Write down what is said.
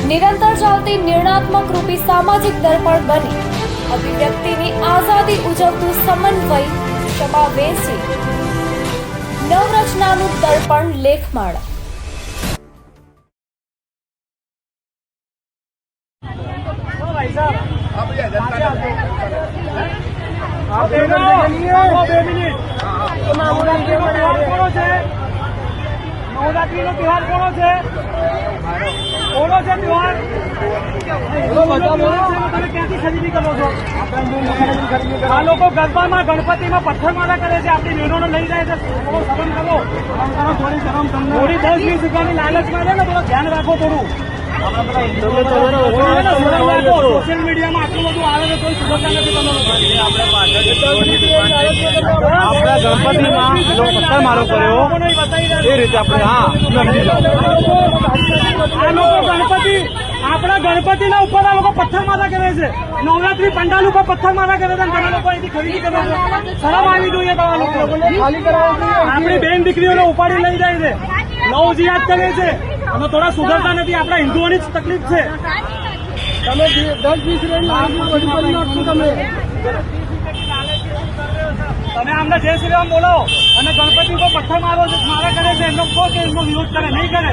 નિરંતર ચાલતી નિર્ણાત્મક રૂપી સામાજિક દર્પણ બની અભિવ્યક્તિની આઝાદી ઉજવતું સમન્વય સમાવેશી નવરચનાનું દર્પણ લેખમાળા। नवरात्रि नो त्योहार कोनो छे त्योहार તમે ક્યાંથી ખરીદી કરો છો? આ લોકો ગરબામાં ગણપતિમાં પથ્થરમાળા કરે છે, આપણી બહેનોને લઈ જાય છે। શરમ કરો, થોડી 10-20 રૂપિયાની લાલચમાં છે ને, થોડું ધ્યાન રાખો થોડું। સોશિયલ મીડિયામાં આટલું બધું આવે છે, કોઈ સુરક્ષા નથી આપણા ગણપતિમાં પથ્થરમારો કર્યો એ રીતે આપણે આ લોકો ગણપતિ આપણા ગણપતિના ઉપર આ લોકો પથ્થરમારા કરે છે। નવરાત્રી પંડાલ ઉપર પથ્થરમારા કરે છે, તમે લોકો અહીંથી ખરીદી કરો છો? શરમ આવી જોઈએ તમારા લોકો। આપણી બેન દીકરીઓને ઉપાડી લઈ જાય છે, નવ જિયાદ કરે છે, અમે થોડા સુધરતા નથી। આપણા હિન્દુઓની જ તકલીફ છે। તમે 10-20 તમે આમને જય શ્રી રામ બોલો અને ગણપતિ ઉપર પથ્થર મારા કરે છે, એમનો કહો કે એમનો વિરોધ કરે, નહીં કરે।